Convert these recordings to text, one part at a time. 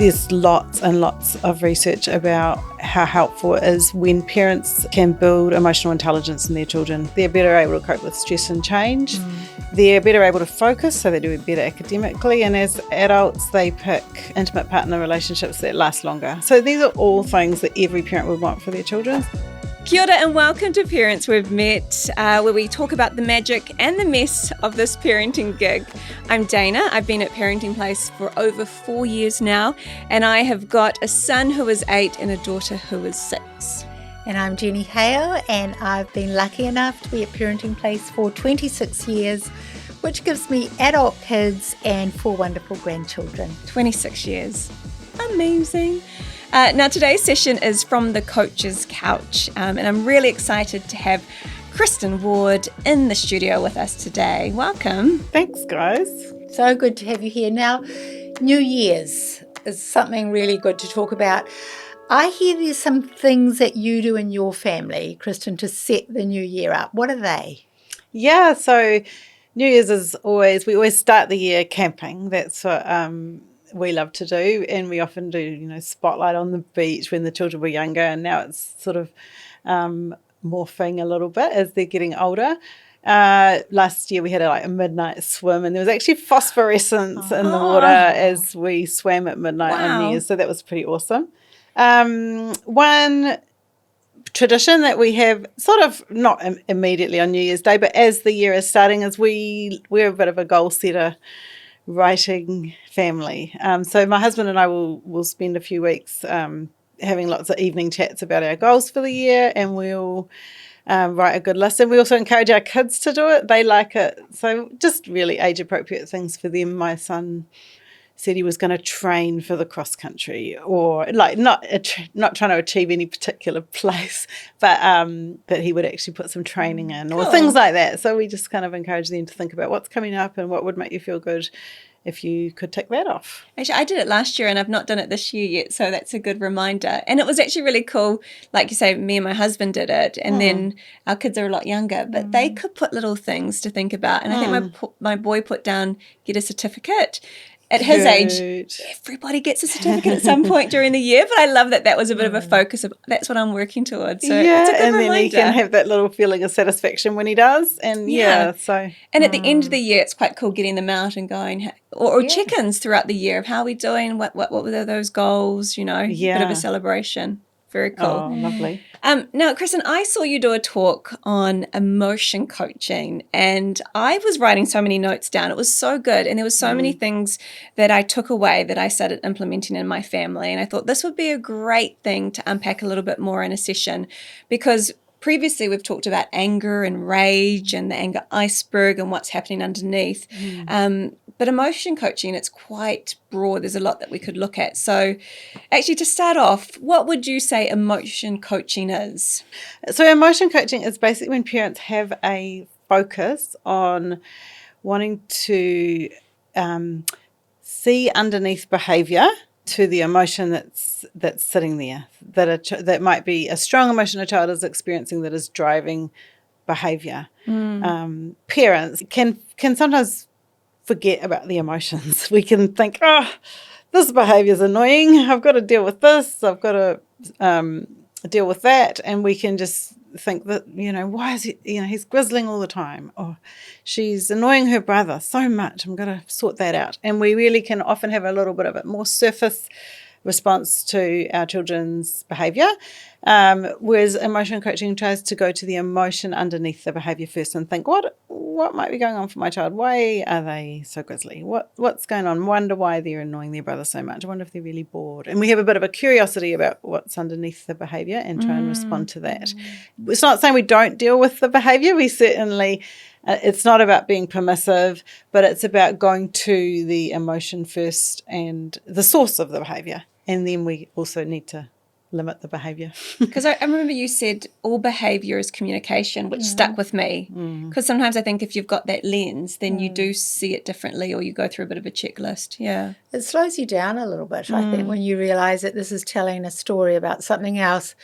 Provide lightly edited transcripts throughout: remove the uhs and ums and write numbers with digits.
There's lots and lots of research about how helpful it is when parents can build emotional intelligence in their children. They're better able to cope with stress and change. They're better able to focus, so they do better academically. And as adults, they pick intimate partner relationships that last longer. So these are all things that every parent would want for their children. Kia ora and welcome to Parents We've Met, where we talk about the magic and the mess of this parenting gig. I'm Dayna. I've been at Parenting Place for over 4 years now, and I have got a son who is 8 and a daughter who is 6. And I'm Jenny Hale, and I've been lucky enough to be at Parenting Place for 26 years, which gives me adult kids and 4 wonderful grandchildren. 26 years. Amazing. Now today's session is from the Coach's Couch, and I'm really excited to have Kristin Ward in the studio with us today. Welcome. Thanks, guys. So good to have you here. Now, New Year's is something really good to talk about. I hear there's some things that you do in your family, Kristin, to set the new year up. What are they? Yeah, so New Year's is we always start the year camping. That's what we love to do, and we often do, spotlight on the beach when the children were younger, and now it's sort of morphing a little bit as they're getting older. Last year we had a midnight swim, and there was actually phosphorescence in the water as we swam at midnight on New Year's, so that was pretty awesome. One tradition that we have, sort of not immediately on New Year's Day, but as the year is starting, is we're a bit of a goal setter writing family. So my husband and I will spend a few weeks having lots of evening chats about our goals for the year, and we'll write a good list. And we also encourage our kids to do it. They like it. So just really age-appropriate things for them. My son said he was going to train for the cross country, or not trying to achieve any particular place, but that he would actually put some training in, or things like that. So we just kind of encourage them to think about what's coming up and what would make you feel good if you could tick that off. Actually, I did it last year and I've not done it this year yet, so that's a good reminder. And it was actually really cool. Like you say, me and my husband did it, and then our kids are a lot younger, but they could put little things to think about. And I think my boy put down, get a certificate. At his age, everybody gets a certificate at some point during the year, but I love that was a bit of a focus of that's what I'm working towards. So it's a good and reminder. Then he can have that little feeling of satisfaction when he does. And And at the end of the year, it's quite cool getting them out and going, or check-ins throughout the year of how are we doing, what were those goals, bit of a celebration. Very cool. Oh, lovely. Now, Kristin, I saw you do a talk on emotion coaching, and I was writing so many notes down. It was so good, and there were so many things that I took away that I started implementing in my family, and I thought this would be a great thing to unpack a little bit more in a session, because previously we've talked about anger and rage and the anger iceberg and what's happening underneath. But emotion coaching, it's quite broad. There's a lot that we could look at. So actually, to start off, what would you say emotion coaching is? So emotion coaching is basically when parents have a focus on wanting to see underneath behaviour to the emotion that's sitting there, that might be a strong emotion a child is experiencing that is driving behaviour. Parents can sometimes forget about the emotions. We can think, this behaviour is annoying. I've got to deal with this. I've got to deal with that. And we can just think that, why is he, he's grizzling all the time, or she's annoying her brother so much. I'm going to sort that out. And we really can often have a little bit of a more surface response to our children's behaviour, whereas emotion coaching tries to go to the emotion underneath the behaviour first and think, what might be going on for my child? Why are they so grizzly? What's going on? Wonder why they're annoying their brother so much. I wonder if they're really bored. And we have a bit of a curiosity about what's underneath the behaviour and try and respond to that. It's not saying we don't deal with the behaviour. We certainly, it's not about being permissive, but it's about going to the emotion first and the source of the behaviour. And then we also need to limit the behaviour. Because I remember you said all behaviour is communication, which stuck with me. Because sometimes I think if you've got that lens, then you do see it differently, or you go through a bit of a checklist. Yeah. It slows you down a little bit, I think, when you realise that this is telling a story about something else.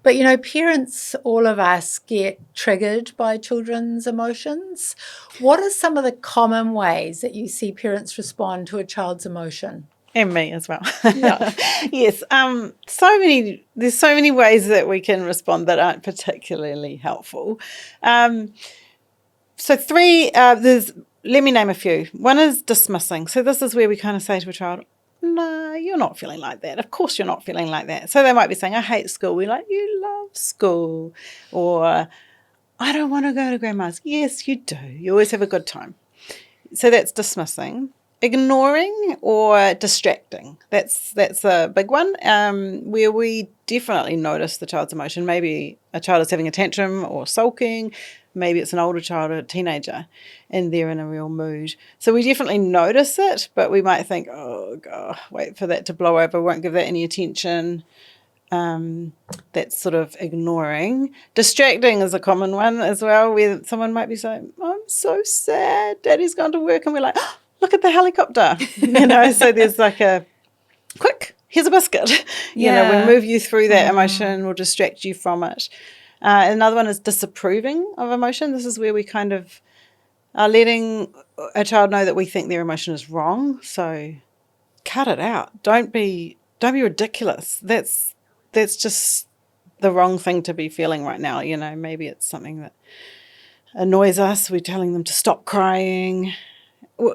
But, parents, all of us get triggered by children's emotions. What are some of the common ways that you see parents respond to a child's emotion? And me as well. Yeah. Yes. There's so many ways that we can respond that aren't particularly helpful. So let me name a few. One is dismissing. So this is where we kind of say to a child, no, you're not feeling like that. Of course you're not feeling like that. So they might be saying, I hate school. We're like, you love school. Or I don't want to go to grandma's. Yes, you do. You always have a good time. So that's dismissing. Ignoring or distracting. That's a big one, where we definitely notice the child's emotion. Maybe a child is having a tantrum or sulking. Maybe it's an older child or a teenager and they're in a real mood. So we definitely notice it, but we might think, oh, God, wait for that to blow over, won't give that any attention. That's sort of ignoring. Distracting is a common one as well, where someone might be saying, I'm so sad, Daddy's gone to work, and we're like, oh, look at the helicopter. So there's like a quick, here's a biscuit. We'll move you through that emotion, we'll distract you from it. Another one is disapproving of emotion. This is where we kind of are letting a child know that we think their emotion is wrong. So cut it out. Don't be ridiculous. That's just the wrong thing to be feeling right now. Maybe it's something that annoys us. We're telling them to stop crying.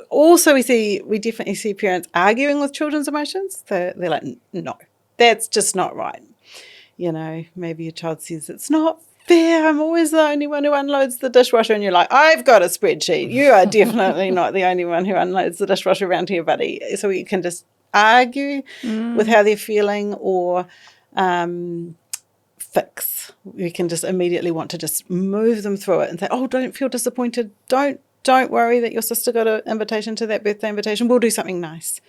Also, we definitely see parents arguing with children's emotions. They're like, no, that's just not right. Maybe your child says, it's not fair, I'm always the only one who unloads the dishwasher, and you're like, I've got a spreadsheet. You are definitely not the only one who unloads the dishwasher around here, buddy. So we can just argue with how they're feeling, or fix. We can just immediately want to just move them through it and say, oh, don't feel disappointed. Don't worry that your sister got an invitation to that birthday invitation. We'll do something nice.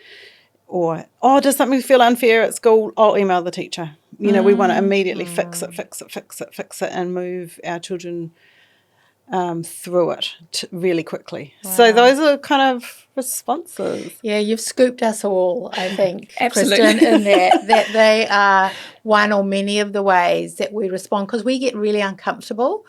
Or, oh, does something feel unfair at school? I'll email the teacher. We want to immediately fix it and move our children through it really quickly. Wow. So those are kind of responses. Yeah, you've scooped us all, I think, Absolutely. Kristin, in that they are one or many of the ways that we respond, because we get really uncomfortable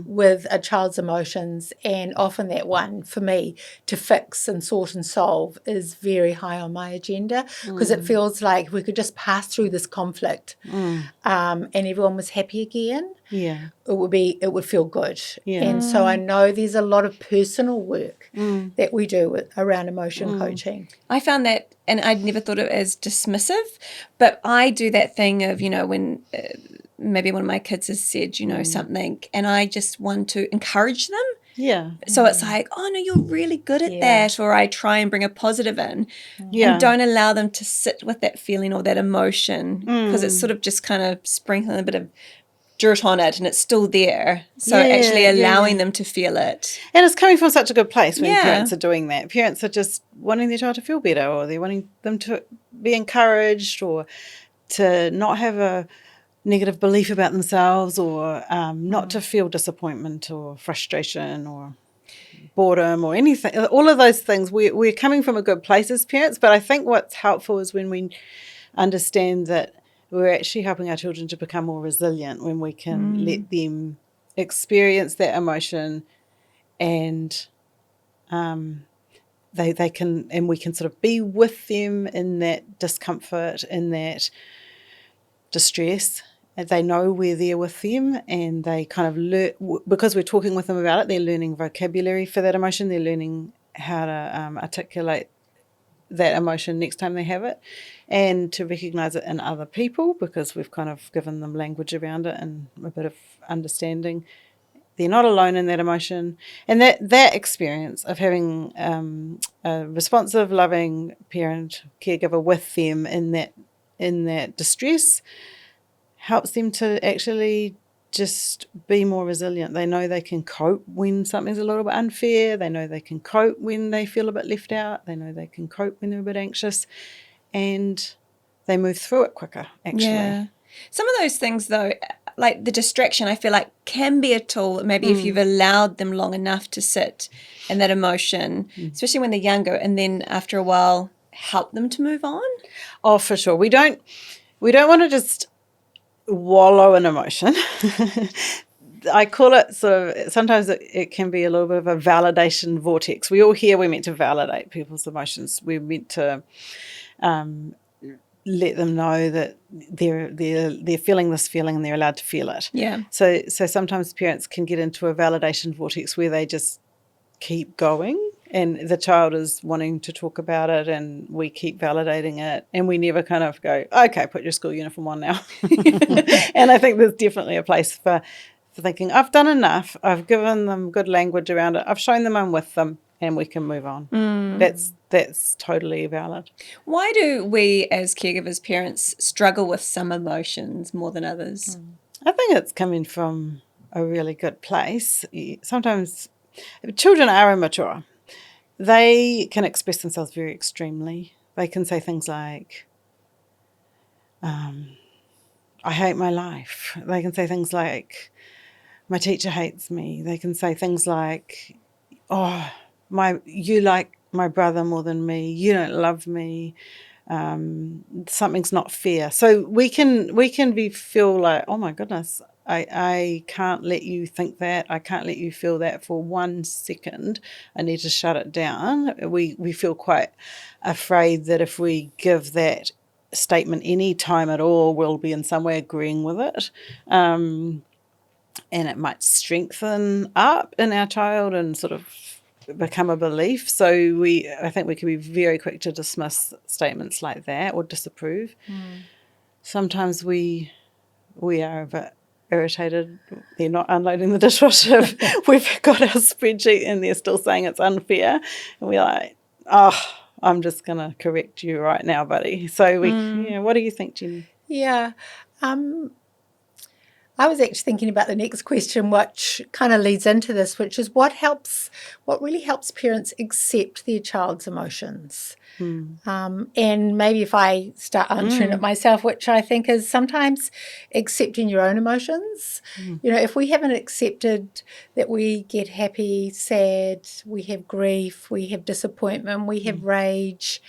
with a child's emotions, and often that one, for me, to fix and sort and solve is very high on my agenda, because it feels like we could just pass through this conflict and everyone was happy again. Yeah. It would feel good. Yeah. And so I know there's a lot of personal work that we do around emotion coaching. I found that, and I'd never thought of it as dismissive, but I do that thing of, when maybe one of my kids has said, something, and I just want to encourage them. Yeah. So it's like, oh, no, you're really good at that. Or I try and bring a positive in and don't allow them to sit with that feeling or that emotion, because it's sort of just kind of sprinkling a bit of dirt on it and it's still there. So actually allowing them to feel it. And it's coming from such a good place when parents are doing that. Parents are just wanting their child to feel better, or they're wanting them to be encouraged, or to not have a negative belief about themselves, or not to feel disappointment or frustration or boredom or anything. All of those things, we're coming from a good place as parents, but I think what's helpful is when we understand that we're actually helping our children to become more resilient, when we can let them experience that emotion, and they can, and we can sort of be with them in that discomfort, in that distress. And they know we're there with them, and they kind of learn, because we're talking with them about it, they're learning vocabulary for that emotion. They're learning how to articulate that emotion next time they have it, and to recognise it in other people, because we've kind of given them language around it and a bit of understanding. They're not alone in that emotion, and that experience of having a responsive, loving parent, caregiver with them in that distress helps them to actually just be more resilient. They know they can cope when something's a little bit unfair. They know they can cope when they feel a bit left out. They know they can cope when they're a bit anxious, and they move through it quicker, actually. Yeah. Some of those things, though, like the distraction, I feel like can be a tool, maybe if you've allowed them long enough to sit in that emotion, especially when they're younger, and then after a while help them to move on. Oh, for sure. We don't want to just wallow in emotion. I call it sort of, sometimes it can be a little bit of a validation vortex. We all hear we're meant to validate people's emotions. We're meant to let them know that they're feeling this feeling and they're allowed to feel it. Yeah. So sometimes parents can get into a validation vortex where they just keep going, and the child is wanting to talk about it, and we keep validating it, and we never kind of go, okay, put your school uniform on now. And I think there's definitely a place for thinking, I've done enough, I've given them good language around it, I've shown them I'm with them, and we can move on. That's totally valid. Why do we as caregivers, parents, struggle with some emotions more than others? I think it's coming from a really good place. Sometimes children are immature. They can express themselves very extremely. They can say things like, I hate my life. They can say things like, my teacher hates me. They can say things like, oh, you like my brother more than me. You don't love me. Something's not fair. So we can feel like, oh my goodness, I can't let you think that. I can't let you feel that for 1 second. I need to shut it down. We feel quite afraid that if we give that statement any time at all, we'll be in some way agreeing with it. And it might strengthen up in our child and sort of become a belief. So I think we can be very quick to dismiss statements like that or disapprove. Sometimes we are a bit irritated. They're not unloading the dishwasher. We've got our spreadsheet and they're still saying it's unfair. And we're like, oh, I'm just going to correct you right now, buddy. So what do you think, Jenny? Yeah. I was actually thinking about the next question, which kind of leads into this, which is what really helps parents accept their child's emotions. And maybe if I start answering it myself, which I think is sometimes accepting your own emotions. If we haven't accepted that we get happy, sad, we have grief, we have disappointment, we have rage,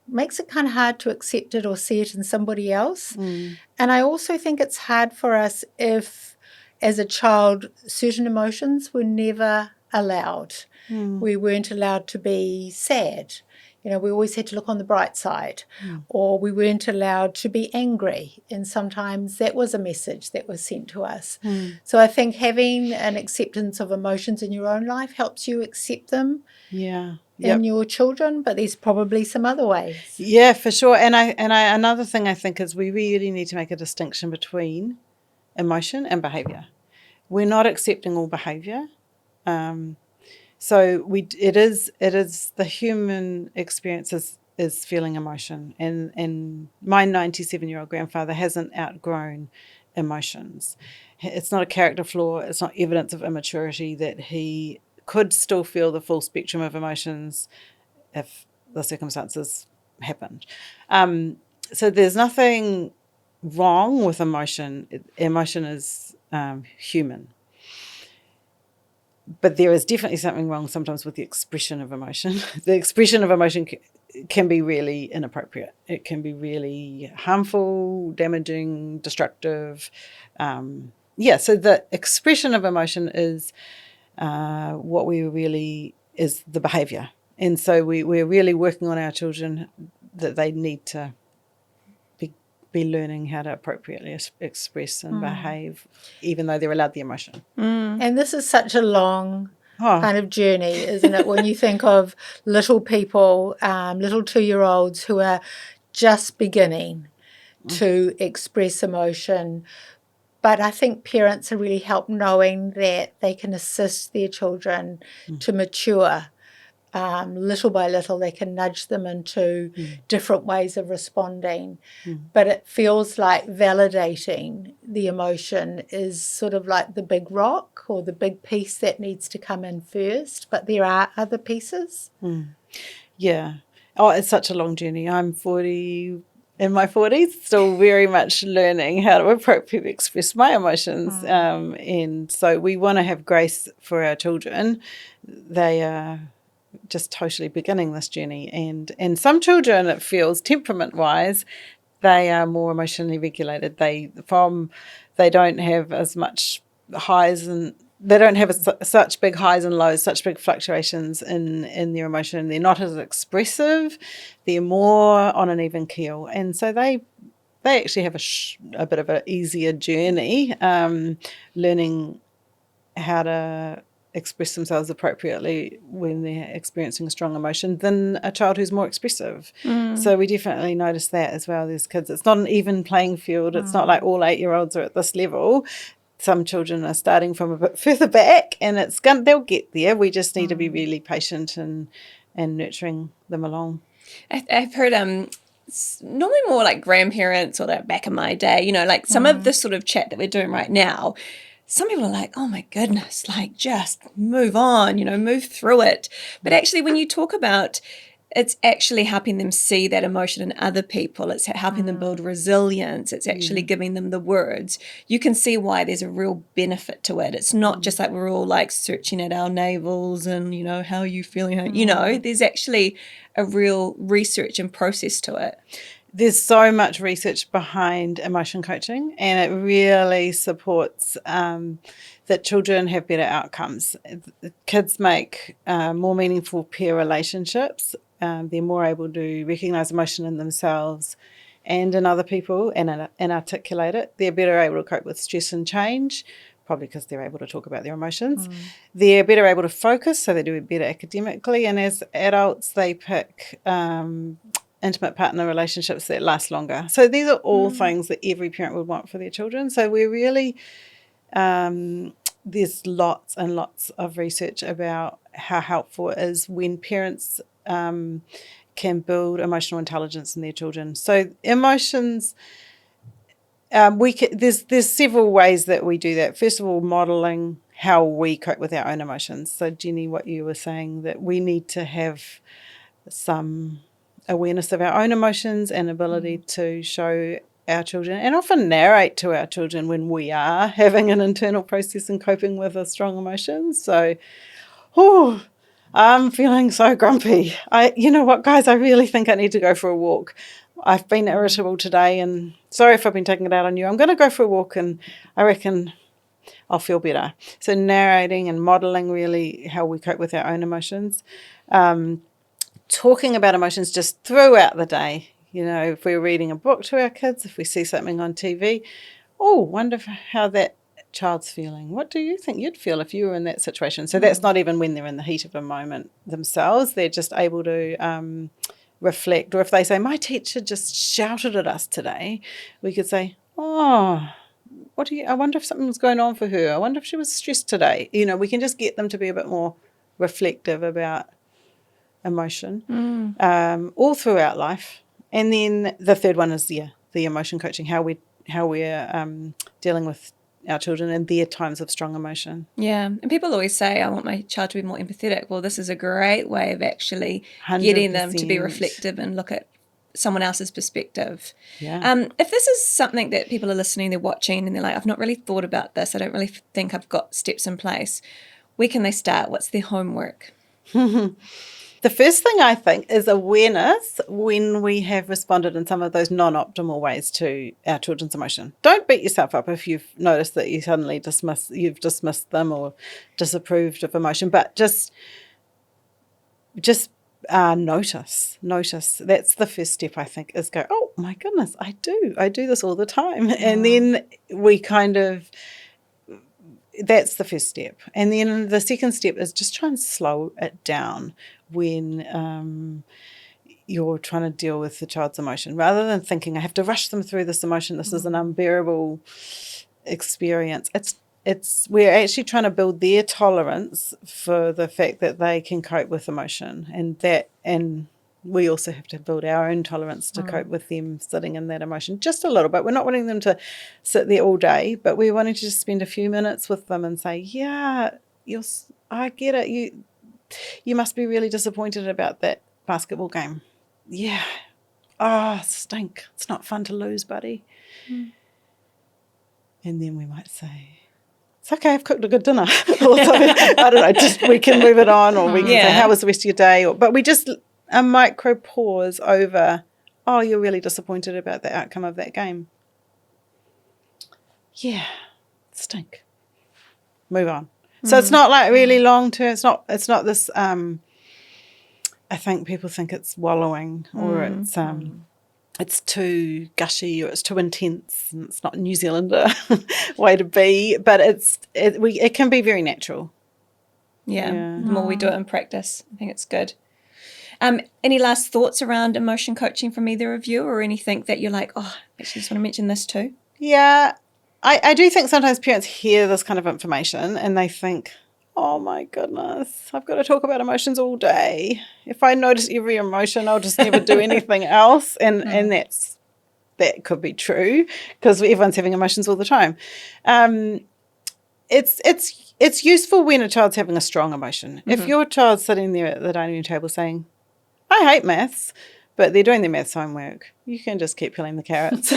makes it kind of hard to accept it or see it in somebody else. And I also think it's hard for us if, as a child, certain emotions were never allowed. We weren't allowed to be sad. We always had to look on the bright side, or we weren't allowed to be angry. And sometimes that was a message that was sent to us. So I think having an acceptance of emotions in your own life helps you accept them. In your children, but there's probably some other ways. Yeah, for sure. And I another thing I think is we really need to make a distinction between emotion and behaviour. We're not accepting all behaviour. So it is the human experience is feeling emotion, and my 97-year-old grandfather hasn't outgrown emotions. It's not a character flaw. It's not evidence of immaturity that he could still feel the full spectrum of emotions if the circumstances happened. So there's nothing wrong with emotion. Emotion is human. But there is definitely something wrong sometimes with the expression of emotion. The expression of emotion can be really inappropriate. It can be really harmful, damaging, destructive. So the expression of emotion is what we really is the behaviour. And so we're really working on our children that they need to be learning how to appropriately express and behave, even though they're allowed the emotion. And this is such a long kind of journey, isn't it? When you think of little people, little 2-year-olds who are just beginning to express emotion. But I think parents are really helped knowing that they can assist their children to mature. Little by little, they can nudge them into different ways of responding. But it feels like validating the emotion is sort of like the big rock or the big piece that needs to come in first. But there are other pieces. Yeah. Oh, it's such a long journey. I'm 40, in my 40s, still very much learning how to appropriately express my emotions. And so we want to have grace for our children. They are just totally beginning this journey, and some children, it feels temperament wise, they are more emotionally regulated. They don't have as much highs and they don't have such big highs and lows, such big fluctuations in their emotion. They're not as expressive. They're more on an even keel. And so they actually have a bit of an easier journey learning how to express themselves appropriately when they're experiencing a strong emotion than a child who's more expressive. So we definitely notice that as well. There's kids, it's not an even playing field. It's not like all 8-year-olds are at this level. Some children are starting from a bit further back, and they'll get there. We just need to be really patient and nurturing them along. I've heard normally more like grandparents or that back in my day, you know, like some of the sort of chat that we're doing right now. Some people are like, oh my goodness, like just move on, you know, move through it. But actually, when you talk about it's actually helping them see that emotion in other people. It's helping them build resilience. It's actually giving them the words. You can see why there's a real benefit to it. It's not just like we're all like searching at our navels and, you know, how are you feeling? You know, there's actually a real research and process to it. There's so much research behind emotion coaching, and it really supports that children have better outcomes. Kids make more meaningful peer relationships. They're more able to recognise emotion in themselves and in other people and articulate it. They're better able to cope with stress and change, probably because they're able to talk about their emotions. They're better able to focus, so they do better academically. And as adults, they pick intimate partner relationships that last longer. So these are all things that every parent would want for their children. So we're really, there's lots and lots of research about how helpful it is when parents can build emotional intelligence in their children. So emotions, there's several ways that we do that. First of all, modelling how we cope with our own emotions. So Jenny, what you were saying, that we need to have some awareness of our own emotions and ability to show our children and often narrate to our children when we are having an internal process and coping with a strong emotion. So, I'm feeling so grumpy. You know what, guys, I really think I need to go for a walk. I've been irritable today and sorry if I've been taking it out on you. I'm going to go for a walk and I reckon I'll feel better. So narrating and modelling really how we cope with our own emotions. Talking about emotions just throughout the day. You know, if we're reading a book to our kids, if we see something on TV, wonder how that child's feeling. What do you think you'd feel if you were in that situation? So that's not even when they're in the heat of a moment themselves. They're just able to reflect. Or if they say, my teacher just shouted at us today, we could say, I wonder if something was going on for her. I wonder if she was stressed today. You know, we can just get them to be a bit more reflective about emotion all throughout life. And then the third one is the emotion coaching, how we're dealing with our children in their times of strong emotion. Yeah, and people always say, I want my child to be more empathetic. Well, this is a great way of actually getting them to be reflective and look at someone else's perspective. Yeah. If this is something that people are listening, they're watching, and they're like, I've not really thought about this. I don't really think I've got steps in place. Where can they start? What's their homework? The first thing I think is awareness when we have responded in some of those non-optimal ways to our children's emotion. Don't beat yourself up if you've noticed that you suddenly dismissed them or disapproved of emotion, but just notice. That's the first step, I think, is go, oh my goodness, I do this all the time. And then we that's the first step. And then the second step is just try and slow it down when you're trying to deal with the child's emotion. Rather than thinking, I have to rush them through this emotion, this is an unbearable experience. We're actually trying to build their tolerance for the fact that they can cope with emotion. And we also have to build our own tolerance to cope with them sitting in that emotion just a little bit. We're not wanting them to sit there all day, but we're wanting to just spend a few minutes with them and say, I get it. You must be really disappointed about that basketball game. Yeah. Oh, stink. It's not fun to lose, buddy. And then we might say, it's okay, I've cooked a good dinner. Or I don't know, just we can move it on, or we can say, how was the rest of your day? But we just a micro pause over, you're really disappointed about the outcome of that game. Yeah, stink. move on. So it's not like really long term. It's not this. I think people think it's wallowing or it's too gushy or it's too intense, and it's not a New Zealander way to be. But it can be very natural. Yeah, the more we do it in practice, I think it's good. Any last thoughts around emotion coaching from either of you, or anything that you're like, oh, I actually just want to mention this too? Yeah, I do think sometimes parents hear this kind of information and they think, oh my goodness, I've got to talk about emotions all day. If I notice every emotion, I'll just never do anything else. And that could be true because everyone's having emotions all the time. It's useful when a child's having a strong emotion. If your child's sitting there at the dining room table saying, I hate maths, but they're doing their maths homework, you can just keep peeling the carrots.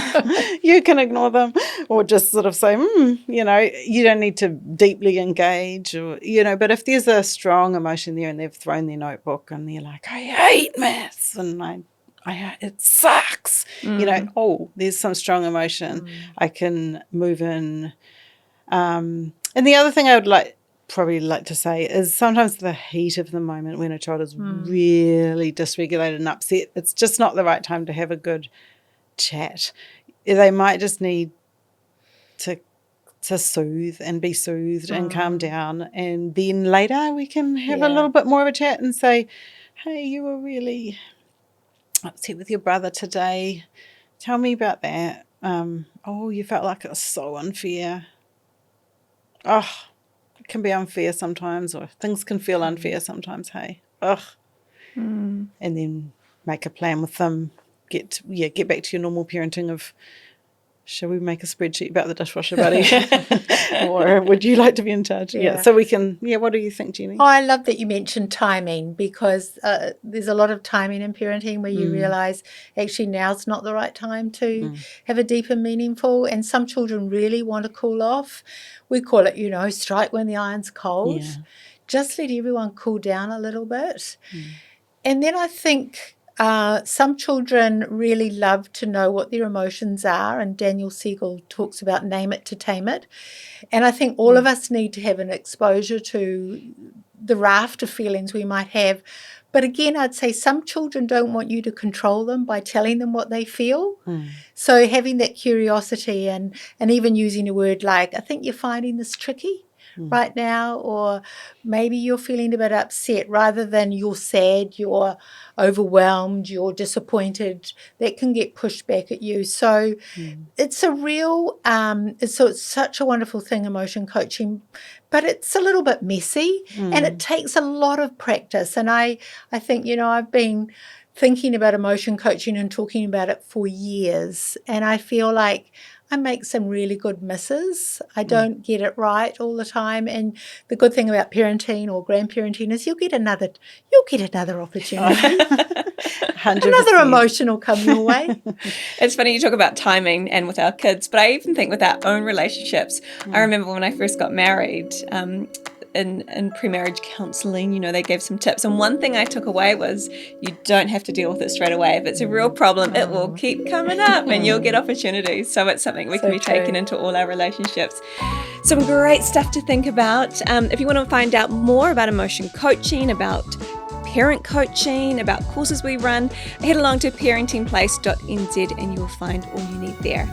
You can ignore them or just sort of say, you don't need to deeply engage or, but if there's a strong emotion there and they've thrown their notebook and they're like, I hate maths and it sucks, there's some strong emotion. I can move in. And the other thing I would probably like to say is sometimes the heat of the moment when a child is really dysregulated and upset, it's just not the right time to have a good chat. They might just need to soothe and be soothed and calm down, and then later we can have a little bit more of a chat and say, hey, you were really upset with your brother today. Tell me about that. You felt like it was so unfair. Oh, it can be unfair sometimes, or things can feel unfair sometimes, hey. And then make a plan with them. Get back to your normal parenting of, shall we make a spreadsheet about the dishwasher, buddy? Or would you like to be in charge? Yeah. So we can, what do you think, Jenny? Oh, I love that you mentioned timing, because there's a lot of timing in parenting where you realise actually now's not the right time to have a deep and meaningful, and some children really want to cool off. We call it, strike when the iron's cold. Yeah. Just let everyone cool down a little bit. And then I think some children really love to know what their emotions are, and Daniel Siegel talks about name it to tame it. And I think all of us need to have an exposure to the raft of feelings we might have. But again, I'd say some children don't want you to control them by telling them what they feel. So having that curiosity and even using a word like, I think you're finding this tricky right now, or maybe you're feeling a bit upset, rather than you're sad, you're overwhelmed, you're disappointed, that can get pushed back at you. So it's a real, it's such a wonderful thing, emotion coaching, but it's a little bit messy and it takes a lot of practice. And I think, I've been thinking about emotion coaching and talking about it for years, and I feel like I make some really good misses. I don't get it right all the time. And the good thing about parenting or grandparenting is you'll get another opportunity. 100%. Another emotion will come your way. It's funny you talk about timing and with our kids, but I even think with our own relationships. I remember when I first got married, in pre-marriage counselling, they gave some tips. And one thing I took away was you don't have to deal with it straight away. If it's a real problem, it will keep coming up and you'll get opportunities. So it's something we can be taking into all our relationships. Some great stuff to think about. If you want to find out more about emotion coaching, about parent coaching, about courses we run, head along to parentingplace.nz and you'll find all you need there.